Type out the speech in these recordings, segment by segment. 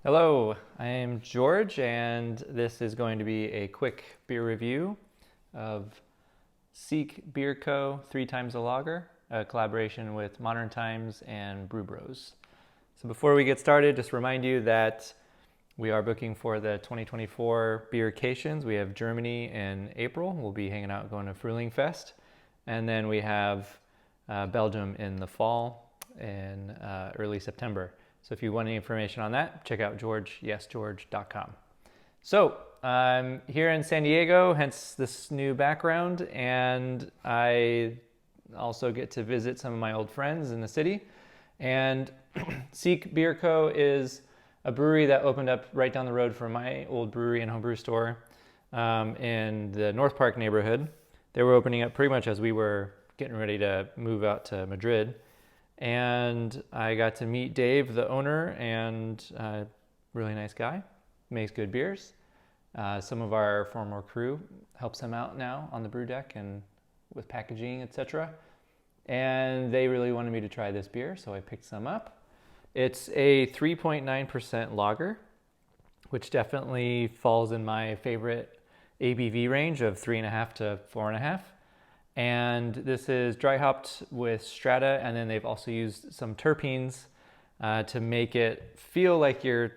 Hello, I am George, and this is going to be a quick beer review of Seek Brew Co. 3 Times a Lager, a collaboration with Modern Times and Brew Bros. So before we get started, just remind you that we are booking for the 2024 Beer-Cations. We have Germany in April. We'll be hanging out going to Frühling Fest. And then we have Belgium in the fall in early September. So if you want any information on that, check out george.com. So I'm here in San Diego, hence this new background, and I also get to visit some of my old friends in the city. And Seek Brew Co. is a brewery that opened up right down the road from my old brewery and homebrew store in the North Park neighborhood. They were opening up pretty much as we were getting ready to move out to Madrid. And I got to meet Dave, the owner, and really nice guy, makes good beers. Some of our former crew helps him out now on the brew deck and with packaging, etc. And they really wanted me to try this beer, so I picked some up. It's a 3.9% lager, which definitely falls in my favorite ABV range of 3.5 to 4.5. And this is dry hopped with strata, and then they've also used some terpenes to make it feel like you're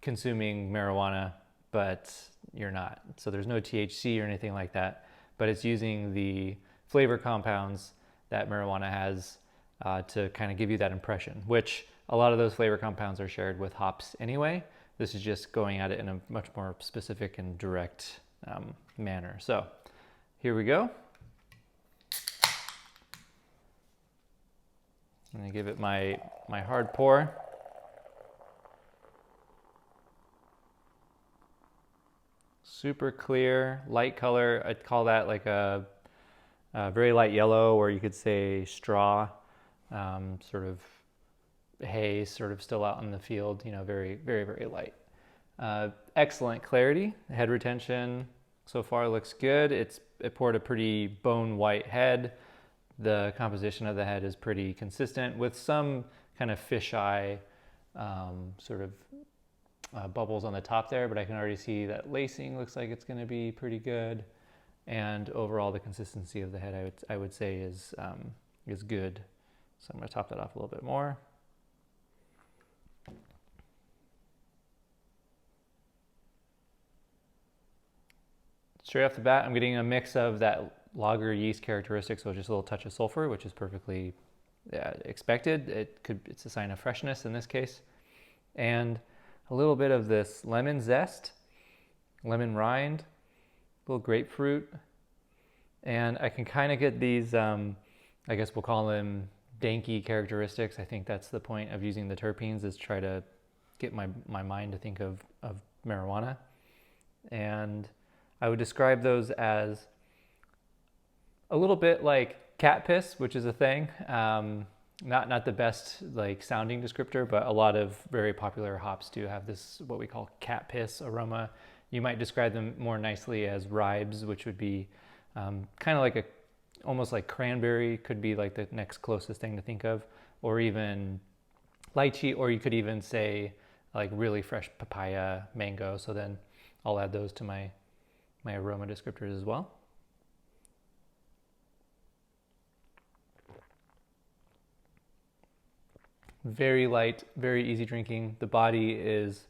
consuming marijuana, but you're not. So there's no THC or anything like that, but it's using the flavor compounds that marijuana has to kind of give you that impression, which a lot of those flavor compounds are shared with hops anyway. This is just going at it in a much more specific and direct manner. So here we go. I'm gonna give it my hard pour. Super clear, light color. I'd call that like a very light yellow, or you could say straw, sort of hay, sort of still out in the field, very, very, very light. Excellent clarity. Head retention so far looks good. It poured a pretty bone white head. The composition of the head is pretty consistent with some kind of fisheye sort of bubbles on the top there, but I can already see that lacing looks like it's going to be pretty good. And overall, the consistency of the head, I would say, is good. So I'm going to top that off a little bit more. Straight off the bat, I'm getting a mix of that lager yeast characteristic, so just a little touch of sulfur, which is perfectly expected. It's a sign of freshness in this case, and a little bit of this lemon zest, lemon rind, a little grapefruit, and I can kind of get these. I guess we'll call them danky characteristics. I think that's the point of using the terpenes, is try to get my mind to think of marijuana, and I would describe those as a little bit like cat piss, which is a thing. Not the best like sounding descriptor, but a lot of very popular hops do have this what we call cat piss aroma. You might describe them more nicely as ribes, which would be kind of like almost like cranberry, could be like the next closest thing to think of, or even lychee, or you could even say like really fresh papaya, mango. So then I'll add those to my aroma descriptors as well. Very light, very easy drinking. The body is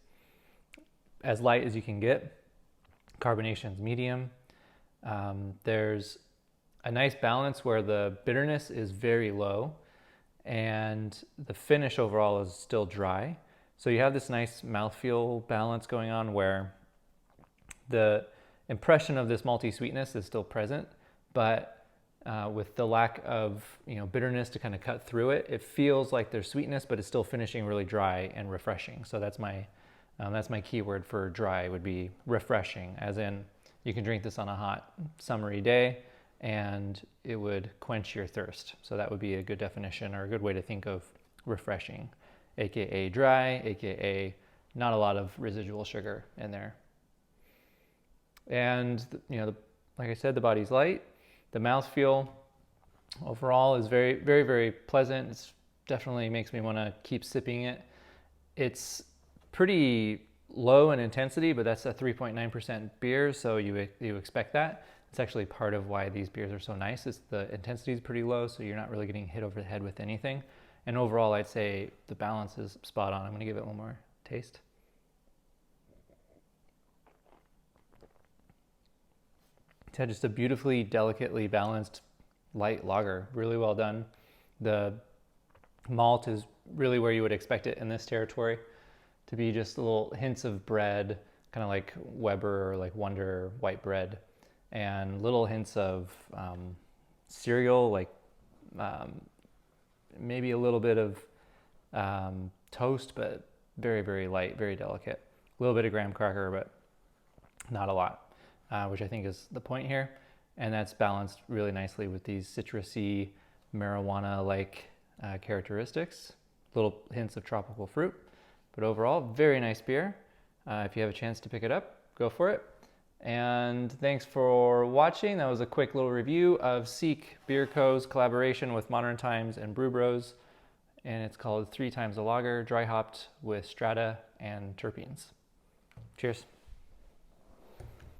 as light as you can get. Carbonation's medium. There's a nice balance where the bitterness is very low and the finish overall is still dry. So you have this nice mouthfeel balance going on where the impression of this malty sweetness is still present, but with the lack of bitterness to kind of cut through it, it feels like there's sweetness, but it's still finishing really dry and refreshing. So that's my keyword for dry, would be refreshing, as in you can drink this on a hot summery day and it would quench your thirst. So that would be a good definition, or a good way to think of refreshing, aka dry, aka not a lot of residual sugar in there. And like I said, the body's light. The mouthfeel overall is very, very, very pleasant. It definitely makes me want to keep sipping it. It's pretty low in intensity, but that's a 3.9% beer, so you expect that. It's actually part of why these beers are so nice, is the intensity is pretty low, so you're not really getting hit over the head with anything. And overall, I'd say the balance is spot on. I'm going to give it one more taste. It's had just a beautifully, delicately balanced light lager. Really well done. The malt is really where you would expect it in this territory, to be just little hints of bread, kind of like Weber or like Wonder white bread, and little hints of cereal, like maybe a little bit of toast, but very, very light, very delicate. A little bit of graham cracker, but not a lot, which I think is the point here. And that's balanced really nicely with these citrusy, marijuana-like characteristics, little hints of tropical fruit. But overall, very nice beer. If you have a chance to pick it up, go for it. And thanks for watching. That was a quick little review of Seek Beer Co.'s collaboration with Modern Times and Brew Bros. And it's called 3 Times a Lager, dry hopped with strata and terpenes. Cheers.